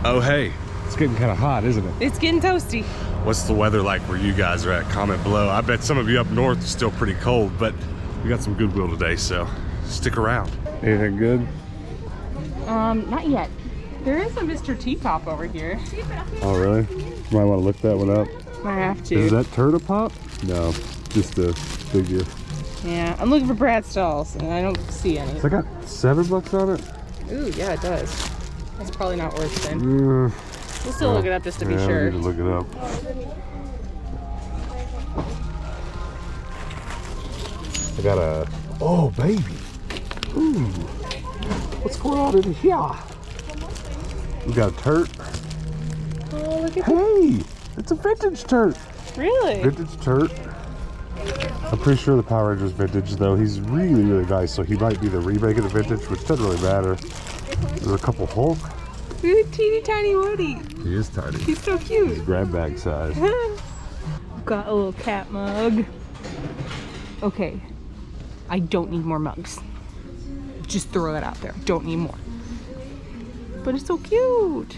Oh, hey, it's getting kind of hot, isn't it? It's getting toasty. What's the weather like where you guys are at? Comment below. I bet some of you up north is still pretty cold, but we got some Goodwill today, so stick around. Anything good? Not yet. There is a Mr. Teapot over here. Oh, really? You might want to look that one up. Might have to. Is that Turtle Pop? No, just a figure. Yeah, I'm looking for Brad stalls, and I don't see any. So I got $7 on it? Ooh, yeah, it does. That's probably not worth it then. We'll still look it up just to be sure. We need to look it up. I got a... Oh, baby. Ooh. What's going on in here? We got a turt. Oh, look at Hey, it's a vintage turt. Really? Vintage turt. I'm pretty sure the Power Ranger's vintage, though. He's really, really nice, so he might be the remake of the vintage, which doesn't really matter. There's a couple Hulk. Look at teeny tiny Woody. He is tiny. He's so cute. He's grab bag size. Got a little cat mug. Okay, I don't need more mugs. Just throw it out there. Don't need more. But it's so cute.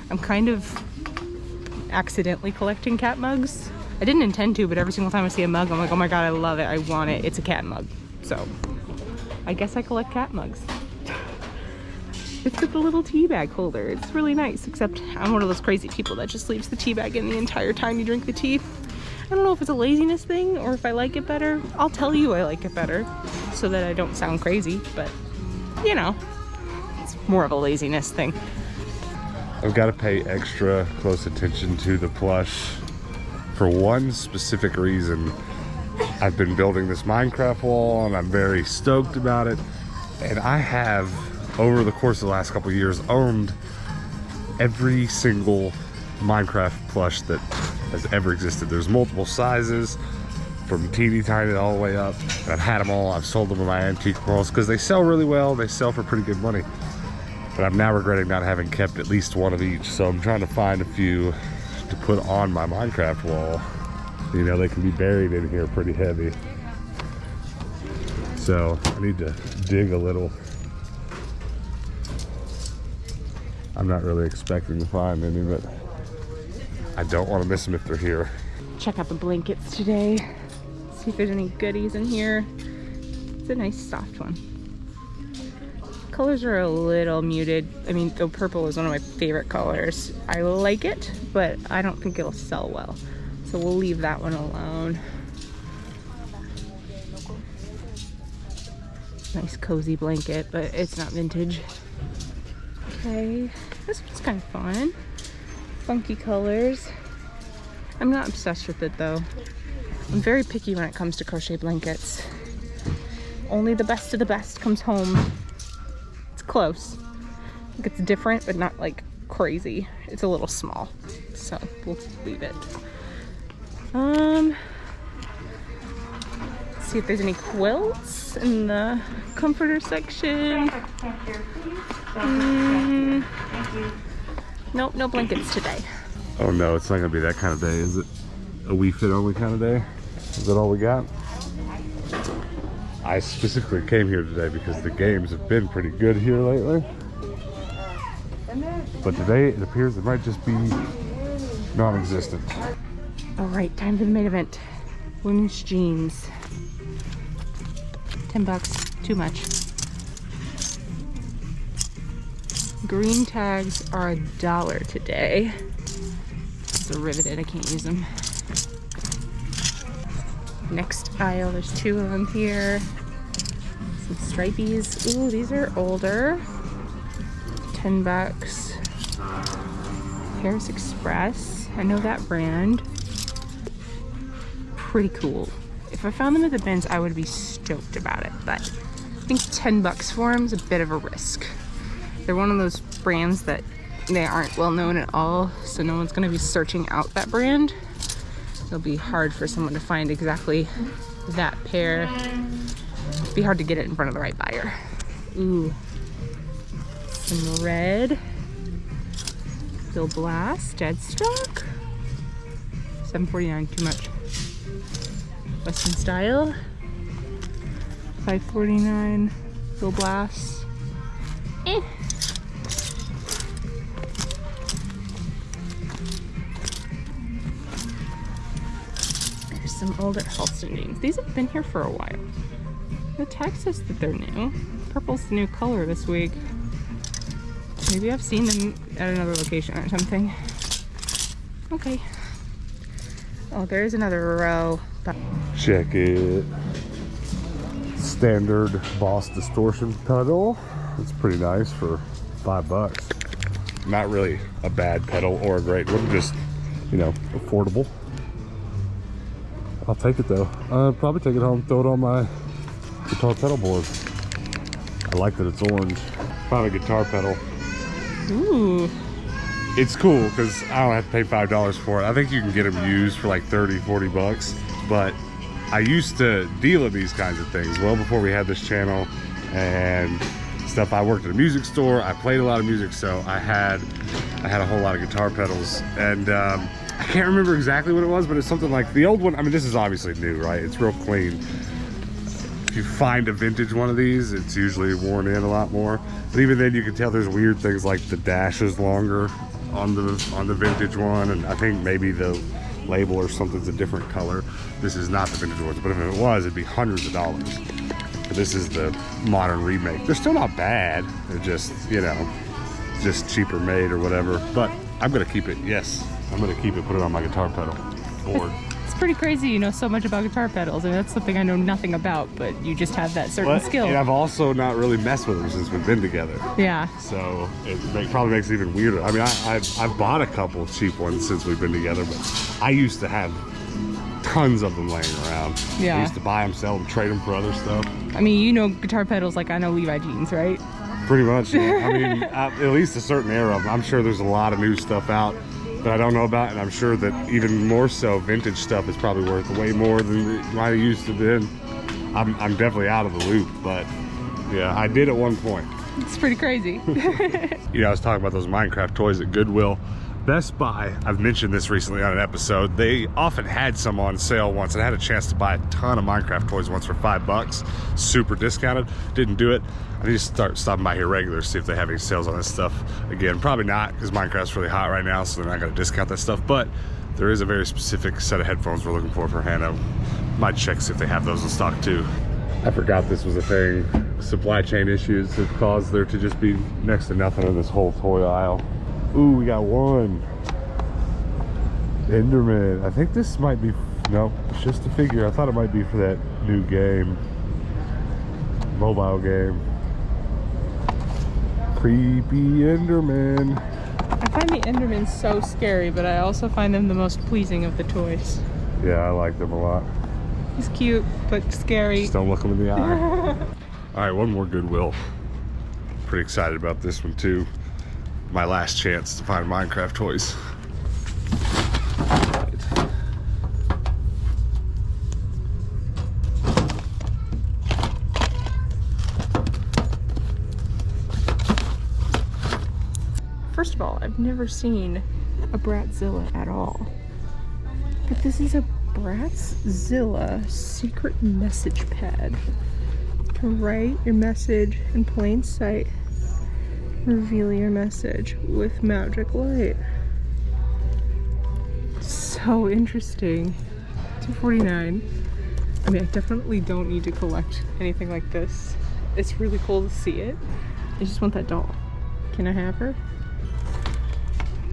I'm kind of accidentally collecting cat mugs. I didn't intend to, but every single time I see a mug, I'm like, oh my god, I love it. I want it. It's a cat mug. So, I guess I collect cat mugs. It's with a little tea bag holder. It's really nice, except I'm one of those crazy people that just leaves the tea bag in the entire time you drink the tea. I don't know if it's a laziness thing or if I like it better. I'll tell you I like it better so that I don't sound crazy, but you know, it's more of a laziness thing. I've got to pay extra close attention to the plush for one specific reason. I've been building this Minecraft wall and I'm very stoked about it. And I have, over the course of the last couple of years, owned every single Minecraft plush that has ever existed. There's multiple sizes, from teeny tiny all the way up. And I've had them all. I've sold them in my antique walls because they sell really well. They sell for pretty good money. But I'm now regretting not having kept at least one of each. So I'm trying to find a few to put on my Minecraft wall. You know, they can be buried in here pretty heavy. So I need to dig a little. I'm not really expecting to find any, but I don't want to miss them if they're here. Check out the blankets today. See if there's any goodies in here. It's a nice soft one. Colors are a little muted. I mean, the purple is one of my favorite colors. I like it, but I don't think it'll sell well. So we'll leave that one alone. Nice cozy blanket, but it's not vintage. Okay, this one's kind of fun. Funky colors. I'm not obsessed with it though. I'm very picky when it comes to crochet blankets. Only the best of the best comes home. It's close. Like it's different, but not like crazy. It's a little small, so we'll leave it. Let's see if there's any quilts in the comforter section. Nope, no blankets today. Oh no, it's not gonna be that kind of day, is it? A We Fit only kind of day? Is that all we got? I specifically came here today because the games have been pretty good here lately. But today it appears it might just be non-existent. All right, time for the main event. Women's jeans. $10, too much. Green tags are $1 today. They're riveted, I can't use them. Next aisle, there's 2 of them here. Some stripies. Ooh, these are older. $10. Paris Express. I know that brand. Pretty cool. If I found them at the bins, I would be stoked about it, but I think $10 for them is a bit of a risk. They're one of those brands that they aren't well known at all, so no one's gonna be searching out that brand. It'll be hard for someone to find exactly that pair. It'll be hard to get it in front of the right buyer. Ooh, some red. Bill Blast, dead stock. $7.49, too much. Western Style, $5.49. Bill Blast. some older Halston jeans. These have been here for a while. The tag says that they're new. Purple's the new color this week. Maybe I've seen them at another location or something. Okay. Oh, there's another row. Check it. Standard Boss distortion pedal. It's pretty nice for $5. Not really a bad pedal or a great one, just, you know, affordable. I'll take it though. Probably take it home, throw it on my guitar pedal board. I like that it's orange. Found a guitar pedal. Ooh. It's cool because I don't have to pay $5 for it. I think you can get them used for like 30, 40 bucks. But I used to deal in these kinds of things well before we had this channel and stuff. I worked at a music store. I played a lot of music, so I had a whole lot of guitar pedals. And I can't remember exactly what it was, but it's something like the old one. I mean, this is obviously new, right? It's real clean. If you find a vintage one of these, it's usually worn in a lot more. But even then, you can tell there's weird things like the dash is longer on the vintage one, and I think maybe the label or something's a different color. This is not the vintage ones, but if it was, it'd be hundreds of dollars. But this is the modern remake. They're still not bad. They're just, you know, just cheaper made or whatever. But I'm gonna keep it. Yes, I'm gonna keep it. Put it on my guitar pedal board. It's pretty crazy you know so much about guitar pedals. I mean, that's something I know nothing about, but you just have that certain skill. And I've also not really messed with them since we've been together. Yeah. So it probably makes it even weirder. I mean, I've bought a couple cheap ones since we've been together, but I used to have tons of them laying around. Yeah. I used to buy them, sell them, trade them for other stuff. I mean, you know guitar pedals like I know Levi jeans, right? Pretty much. Yeah. I mean, at least a certain era of them. I'm sure there's a lot of new stuff out that I don't know about, and I'm sure that even more so vintage stuff is probably worth way more than it might have used to been. I'm definitely out of the loop, but yeah, I did at one point. It's pretty crazy. You know, I was talking about those Minecraft toys at Goodwill. Best Buy, I've mentioned this recently on an episode, they often had some on sale once, and I had a chance to buy a ton of Minecraft toys once for $5, super discounted. Didn't do it. I need to start stopping by here regular, see if they have any sales on this stuff. Again, probably not, because Minecraft's really hot right now, so they're not gonna discount that stuff, but there is a very specific set of headphones we're looking for Hannah. Might check, see if they have those in stock too. I forgot this was a thing. Supply chain issues have caused there to just be next to nothing in this whole toy aisle. Ooh, we got one. Enderman. I think this might be, nope, it's just a figure. I thought it might be for that new game. Mobile game. Creepy Enderman. I find the Endermans so scary, but I also find them the most pleasing of the toys. Yeah, I like them a lot. He's cute, but scary. Just don't look him in the eye. All right, one more Goodwill. Pretty excited about this one too. My last chance to find Minecraft toys. First of all, I've never seen a Bratzilla at all. But this is a Bratzilla secret message pad. You can write your message in plain sight. Reveal your message with magic light. So interesting. $2.49. I mean, I definitely don't need to collect anything like this. It's really cool to see it. I just want that doll. Can I have her?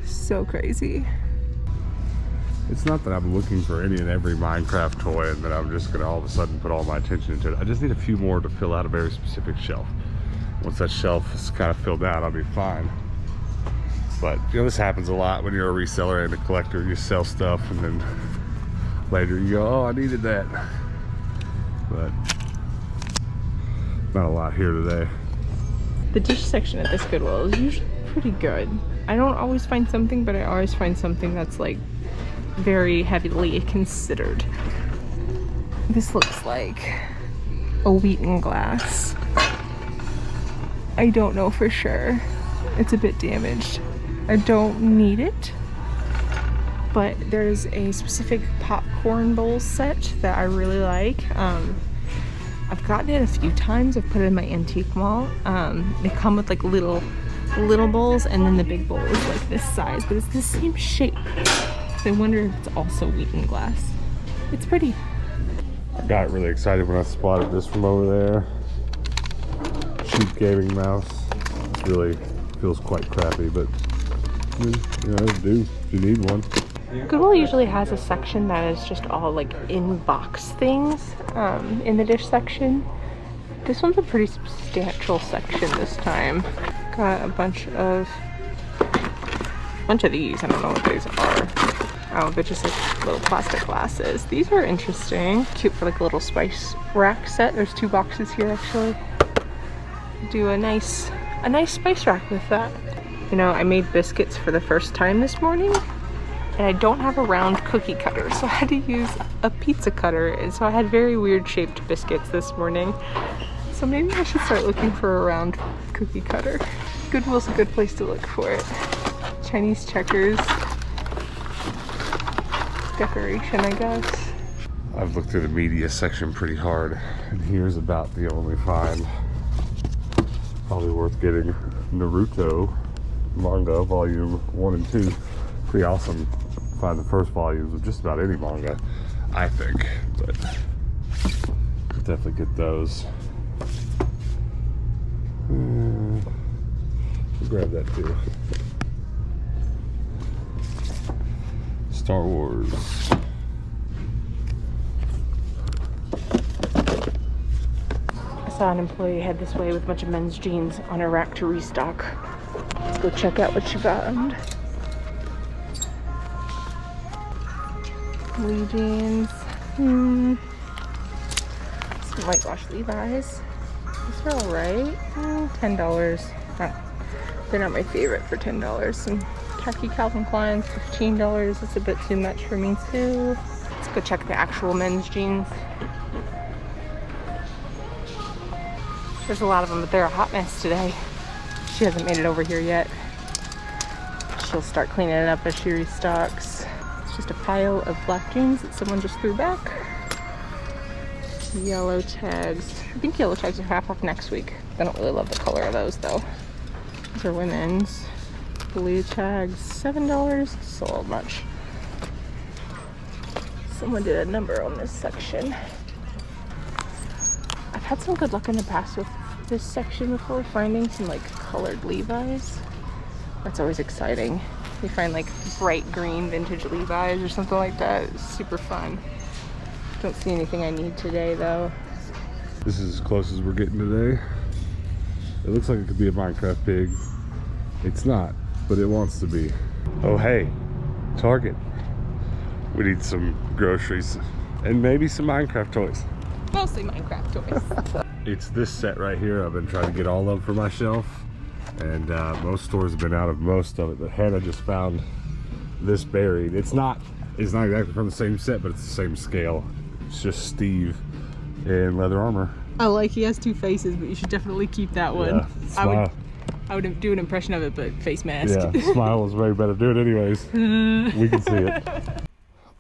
So crazy. It's not that I'm looking for any and every Minecraft toy and that I'm just gonna all of a sudden put all my attention into it. I just need a few more to fill out a very specific shelf. Once that shelf is kind of filled out, I'll be fine. But you know, this happens a lot when you're a reseller and a collector. You sell stuff and then later you go, oh, I needed that. But not a lot here today. The dish section at this Goodwill is usually pretty good. I don't always find something, but I always find something that's like very heavily considered. This looks like a Wheaton glass. I don't know for sure. It's a bit damaged. I don't need it, but there's a specific popcorn bowl set that I really like. I've gotten it a few times. I've put it in my antique wall. They come with like little bowls, and then the big bowl is like this size, but it's the same shape. So I wonder if it's also Wheaton glass. It's pretty. I got really excited when I spotted this from over there. Cheap gaming mouse. It really feels quite crappy, but you know, it'll do if you need one. Goodwill usually has a section that is just all like in-box things in the dish section. This one's a pretty substantial section this time. Got a bunch of these. I don't know what these are. Oh, they're just like little plastic glasses. These are interesting. Cute for like a little spice rack set. There's 2 boxes here actually. Do a nice spice rack with that. You know, I made biscuits for the first time this morning, and I don't have a round cookie cutter, so I had to use a pizza cutter, and so I had very weird shaped biscuits this morning. So maybe I should start looking for a round cookie cutter. Goodwill's a good place to look for it. Chinese checkers. Decoration, I guess. I've looked through the media section pretty hard, and here's about the only find. Probably worth getting. Naruto manga volume 1 and 2. Pretty awesome. Find the first volumes of just about any manga, I think, but definitely get those. We'll grab that too. Star Wars. I saw an employee head this way with a bunch of men's jeans on a rack to restock. Let's go check out what she found. Blue jeans. Some whitewash Levi's. These are alright. $10. They're not my favorite for $10. Some khaki Calvin Klein's, $15. That's a bit too much for me too. Let's go check the actual men's jeans. There's a lot of them, but they're a hot mess today. She hasn't made it over here yet. She'll start cleaning it up as she restocks. It's just a pile of black jeans that someone just threw back. Yellow tags. I think yellow tags are half off next week. I don't really love the color of those though. These are women's. Blue tags, $7. So much. Someone did a number on this section. I've had some good luck in the past with this section before, finding some like colored Levi's. That's always exciting. You find like bright green vintage Levi's or something like that. It's super fun. Don't see anything I need today though. This is as close as we're getting today. It looks like it could be a Minecraft pig. It's not, but it wants to be. Oh hey, Target. We need some groceries and maybe some Minecraft toys. Mostly Minecraft toys. It's this set right here I've been trying to get all of for my shelf, and most stores have been out of most of it, but Hannah just found this buried. It's not exactly from the same set, but it's the same scale. It's just Steve in leather armor. I like he has 2 faces, but you should definitely keep that one. Yeah, smile. I would do an impression of it, but face mask. Yeah, smile is way better. Do it anyways. We can see it.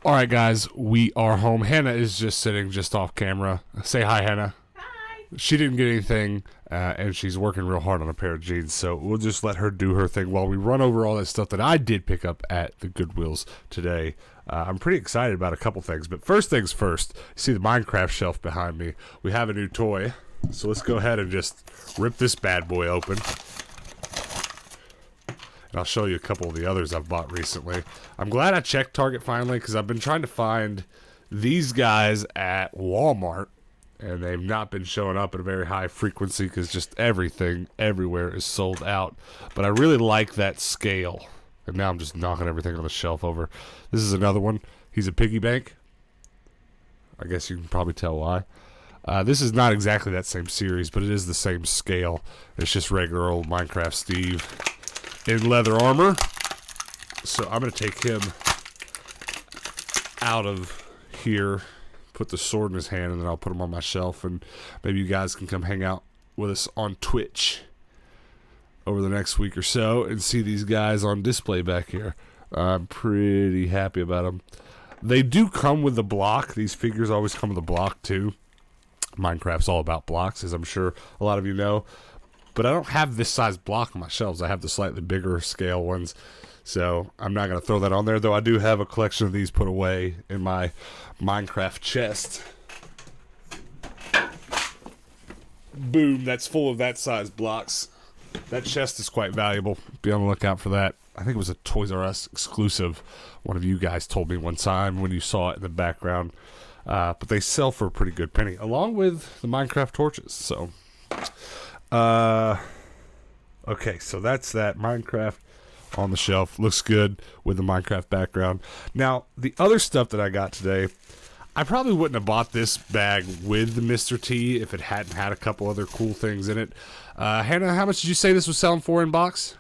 All right, guys, we are home. Hannah is just sitting just off camera. Say hi, Hannah. Hi. She didn't get anything, and she's working real hard on a pair of jeans, so we'll just let her do her thing while we run over all that stuff that I did pick up at the Goodwills today. I'm pretty excited about a couple things, but first things first, you see the Minecraft shelf behind me. We have a new toy, so let's go ahead and just rip this bad boy open. And I'll show you a couple of the others I've bought recently. I'm glad I checked Target finally, because I've been trying to find these guys at Walmart, and they've not been showing up at a very high frequency because just everything everywhere is sold out. But I really like that scale. And now I'm just knocking everything on the shelf over. This is another one. He's a piggy bank. I guess you can probably tell why. This is not exactly that same series, but it is the same scale. It's just regular old Minecraft Steve in leather armor. So I'm going to take him out of here, put the sword in his hand, and then I'll put him on my shelf, and maybe you guys can come hang out with us on Twitch over the next week or so and see these guys on display back here. I'm pretty happy about them. They do come with the block. These figures always come with a block too. Minecraft's all about blocks, as I'm sure a lot of you know. But I don't have this size block on my shelves. I have the slightly bigger scale ones. So I'm not going to throw that on there, though I do have a collection of these put away in my Minecraft chest. Boom, that's full of that size blocks. That chest is quite valuable. Be on the lookout for that. I think it was a Toys R Us exclusive. One of you guys told me one time when you saw it in the background. But they sell for a pretty good penny, along with the Minecraft torches. So, okay, so that's that. Minecraft on the shelf. Looks good with the Minecraft background. Now, the other stuff that I got today, I probably wouldn't have bought this bag with the Mr. T if it hadn't had a couple other cool things in it. Hannah, how much did you say this was selling for in box?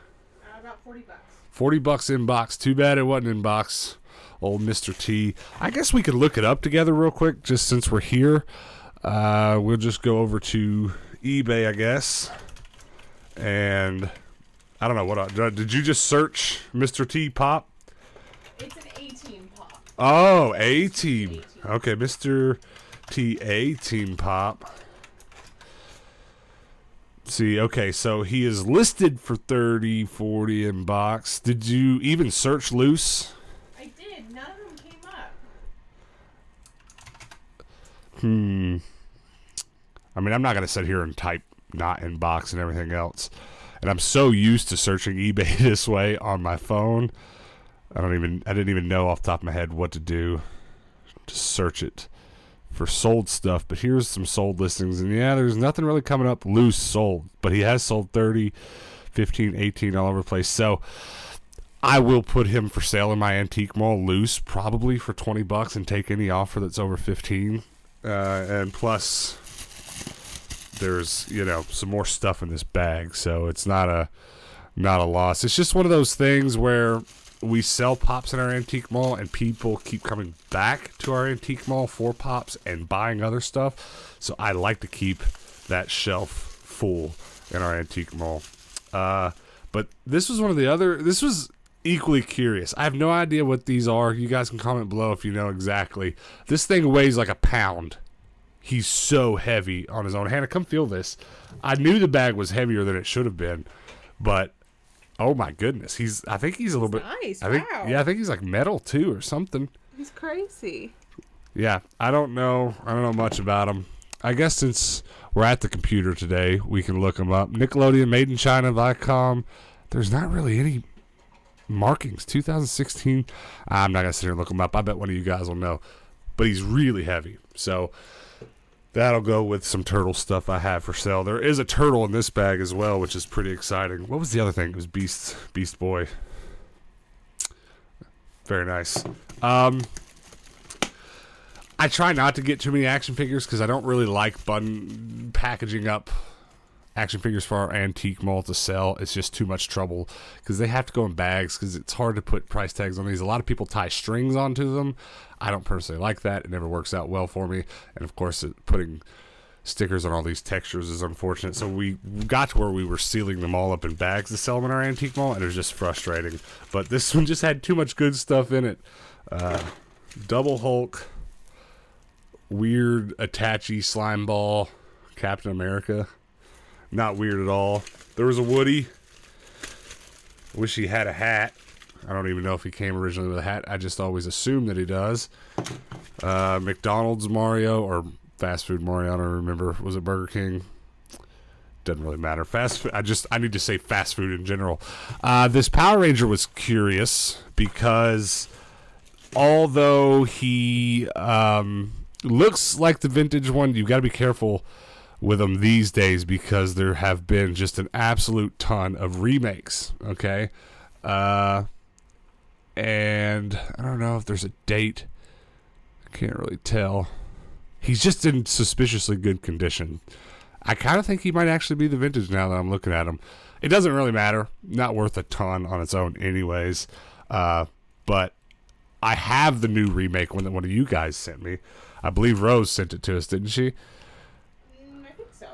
About 40 bucks. 40 bucks in box. Too bad it wasn't in box. Old Mr. T. I guess we could look it up together real quick, just since we're here. We'll just go over to eBay, I guess. And I don't know what. Did you just search Mr. T pop? It's an A-Team pop. Oh, A-Team. Okay, Mr. T A-Team pop. See, okay, so he is listed for 30, 40 in box. Did you even search loose? I did. None of them came up. I mean, I'm not going to sit here and type not in box and everything else. And I'm so used to searching eBay this way on my phone. I didn't even know off the top of my head what to do to search it for sold stuff. But here's some sold listings, and yeah, there's nothing really coming up loose sold, but he has sold 30, 15, 18 all over the place. So I will put him for sale in my antique mall loose, probably for 20 bucks, and take any offer that's over 15. And plus there's, some more stuff in this bag, so it's not a loss. It's just one of those things where we sell pops in our antique mall, and people keep coming back to our antique mall for pops and buying other stuff. So I like to keep that shelf full in our antique mall. But this was this was equally curious. I have no idea what these are. You guys can comment below if you know exactly. This thing weighs like a pound. He's so heavy on his own. Hannah, come feel this. I knew the bag was heavier than it should have been, but oh my goodness, I think he's a little bit nice. I think, wow. yeah, I think he's like metal too or something. He's crazy. Yeah, I don't know much about him. I guess since we're at the computer today, we can look him up. Nickelodeon, Made in China, Viacom. There's not really any markings. 2016. I'm not gonna sit here and look him up. I bet one of you guys will know. But he's really heavy, so that'll go with some turtle stuff I have for sale. There is a turtle in this bag as well, which is pretty exciting. What was the other thing? It was Beast Boy. Very nice. I try not to get too many action figures because I don't really like packaging up action figures for our antique mall to sell. It's just too much trouble because they have to go in bags because it's hard to put price tags on these. A lot of people tie strings onto them. I don't personally like that. It never works out well for me. And of course, putting stickers on all these textures is unfortunate. So we got to where we were sealing them all up in bags to sell them in our antique mall, and it was just frustrating. But this one just had too much good stuff in it. Double Hulk, weird Attache slime ball, Captain America. Not weird at all. There was a Woody. Wish he had a hat. I don't even know if he came originally with a hat. I just always assume that he does. McDonald's Mario or fast food Mario. I don't remember. Was it Burger King? Doesn't really matter. Fast food. I need to say fast food in general. This Power Ranger was curious because although he looks like the vintage one, you've got to be careful with them these days because there have been just an absolute ton of remakes. Okay. And I don't know if there's a date. I can't really tell. He's just in suspiciously good condition. I kind of think he might actually be the vintage now that I'm looking at him. It doesn't really matter. Not worth a ton on its own anyways. But I have the new remake one that one of you guys sent me. I believe Rose sent it to us, didn't she? I think so.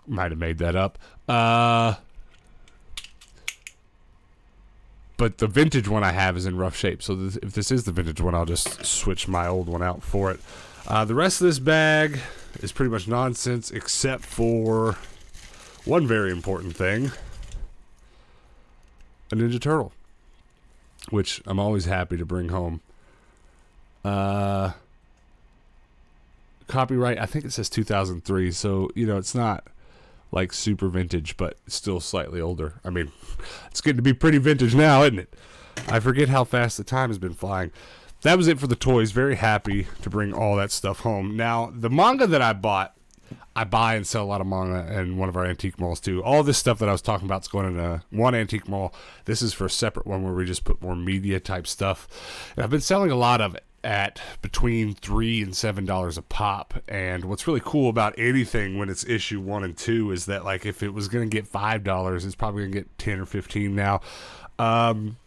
Might have made that up. But the vintage one I have is in rough shape. So if this is the vintage one, I'll just switch my old one out for it. The rest of this bag is pretty much nonsense except for one very important thing. A Ninja Turtle. which I'm always happy to bring home. Copyright, I think it says 2003, so, it's not like super vintage, but still slightly older. I mean, it's getting to be pretty vintage now, isn't it? I forget how fast the time has been flying. That was it for the toys. Very happy to bring all that stuff home. Now, the manga that I bought, I buy and sell a lot of manga in one of our antique malls too. All this stuff that I was talking about is going in one antique mall. This is for a separate one where we just put more media type stuff. And I've been selling a lot of it at between $3 and $7 a pop. And what's really cool about anything when it's issue 1 and 2 is that, like, if it was going to get $5, it's probably going to get 10 or 15 now.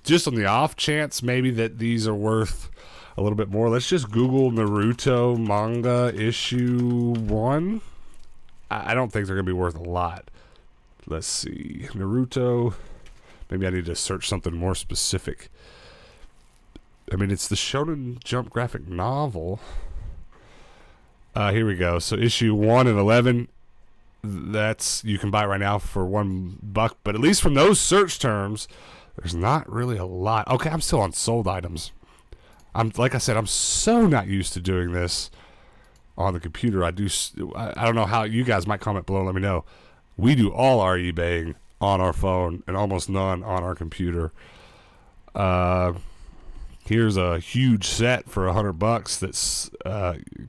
Just on the off chance maybe that these are worth a little bit more, let's just Google Naruto manga issue 1. I don't think they're going to be worth a lot. Let's see. Naruto. Maybe I need to search something more specific. I mean, it's the Shonen Jump graphic novel. Here we go. So issue 1 and 11. That's, you can buy it right now for $1, but at least from those search terms, there's not really a lot. Okay, I'm still on sold items. Like I said, I'm so not used to doing this on the computer. I don't know how you guys might comment below. Let me know. We do all our eBaying on our phone and almost none on our computer. Here's a huge set for $100 that's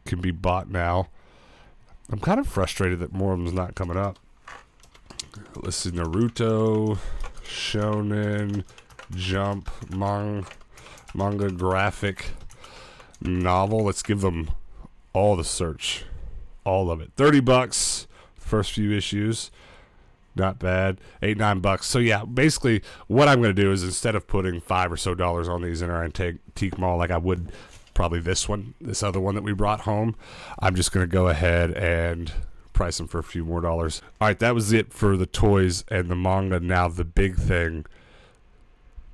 can be bought now. I'm kind of frustrated that more of them's not coming up. Let's see, Naruto, Shonen Jump manga graphic novel. Let's give them all the search, all of it. $30, first few issues. Not bad. $8-9. So yeah, basically what I'm going to do is, instead of putting $5 or so on these in our antique mall like I would probably this other one that we brought home, I'm just going to go ahead and price them for a few more dollars. All right, that was it for the toys and the manga. Now the big thing.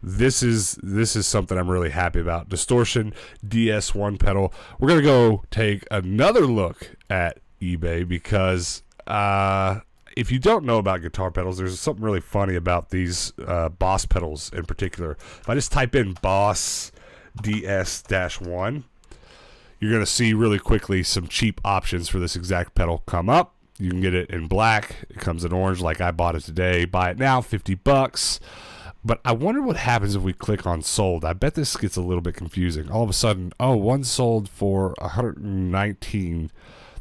This is something I'm really happy about. Distortion DS1 pedal. We're going to go take another look at eBay because if you don't know about guitar pedals, there's something really funny about these Boss pedals in particular. If I just type in Boss DS-1, you're going to see really quickly some cheap options for this exact pedal come up. You can get it in black. It comes in orange like I bought it today. Buy it now, $50. But I wonder what happens if we click on sold. I bet this gets a little bit confusing. All of a sudden, one sold for $119.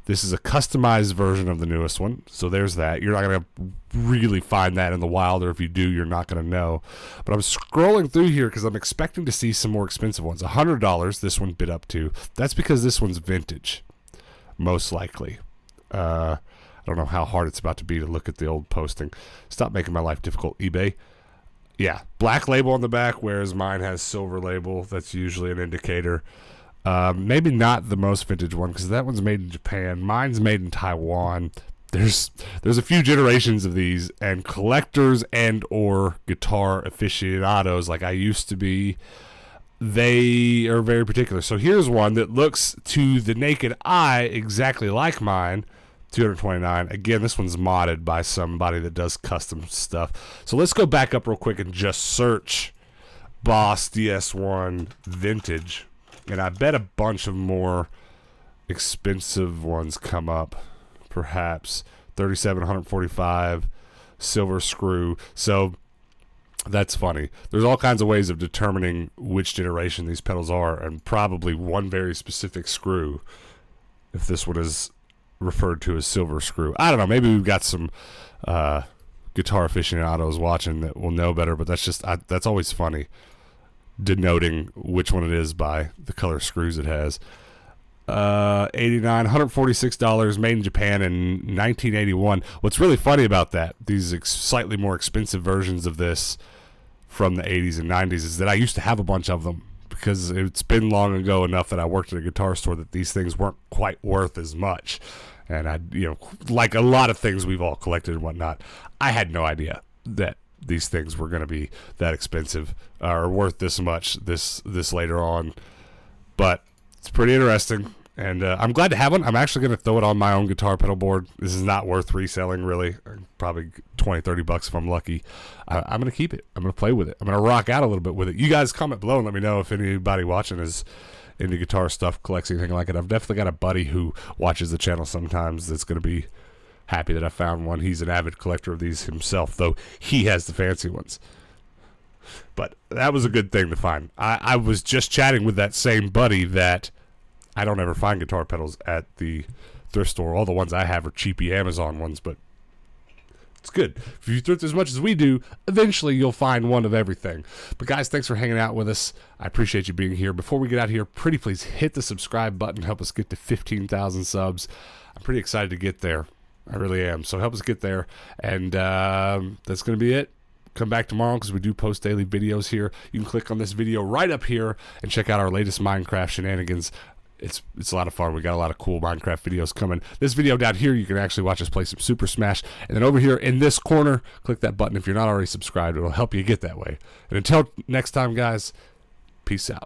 This is a customized version of the newest one, so there's that. You're not going to really find that in the wild, or if you do, you're not going to know. But I'm scrolling through here because I'm expecting to see some more expensive ones. $100 this one bid up to. That's because this one's vintage, most likely. I don't know how hard it's about to be to look at the old posting. Stop making my life difficult, eBay. Yeah, black label on the back, whereas mine has silver label. That's usually an indicator. Maybe not the most vintage one because that one's made in Japan. Mine's made in Taiwan. There's a few generations of these, and collectors and or guitar aficionados like I used to be, they are very particular. So here's one that looks to the naked eye exactly like mine. $229. Again, this one's modded by somebody that does custom stuff. So let's go back up real quick and just search Boss DS1 vintage. And I bet a bunch of more expensive ones come up. Perhaps $3,745, silver screw. So that's funny. There's all kinds of ways of determining which generation these pedals are, and probably one very specific screw, if this one is referred to as silver screw. I don't know. Maybe we've got some guitar aficionados watching that will know better, but that's always funny, denoting which one it is by the color screws it has. $146, made in Japan in 1981. What's really funny about that, these slightly more expensive versions of this from the 80s and 90s, is that I used to have a bunch of them because it's been long ago enough that I worked at a guitar store that these things weren't quite worth as much. And I, like a lot of things we've all collected and whatnot, I had no idea that these things were going to be that expensive or worth this much this later on. But it's pretty interesting. And I'm glad to have one. I'm actually going to throw it on my own guitar pedal board. This is not worth reselling, really. Probably 20, 30 bucks if I'm lucky. I'm going to keep it. I'm going to play with it. I'm going to rock out a little bit with it. You guys comment below and let me know if anybody watching is into guitar stuff, collects anything like it. I've definitely got a buddy who watches the channel sometimes that's going to be happy that I found one. He's an avid collector of these himself, though he has the fancy ones. But that was a good thing to find. I was just chatting with that same buddy that I don't ever find guitar pedals at the thrift store. All the ones I have are cheapy Amazon ones, but it's good. If you thrift as much as we do, eventually you'll find one of everything. But guys, thanks for hanging out with us. I appreciate you being here. Before we get out of here, pretty please hit the subscribe button. Help us get to 15,000 subs. I'm pretty excited to get there. I really am. So help us get there. And that's going to be it. Come back tomorrow because we do post daily videos here. You can click on this video right up here and check out our latest Minecraft shenanigans. It's a lot of fun. We got a lot of cool Minecraft videos coming. This video down here, you can actually watch us play some Super Smash. And then over here in this corner, click that button if you're not already subscribed. It'll help you get that way. And until next time, guys, peace out.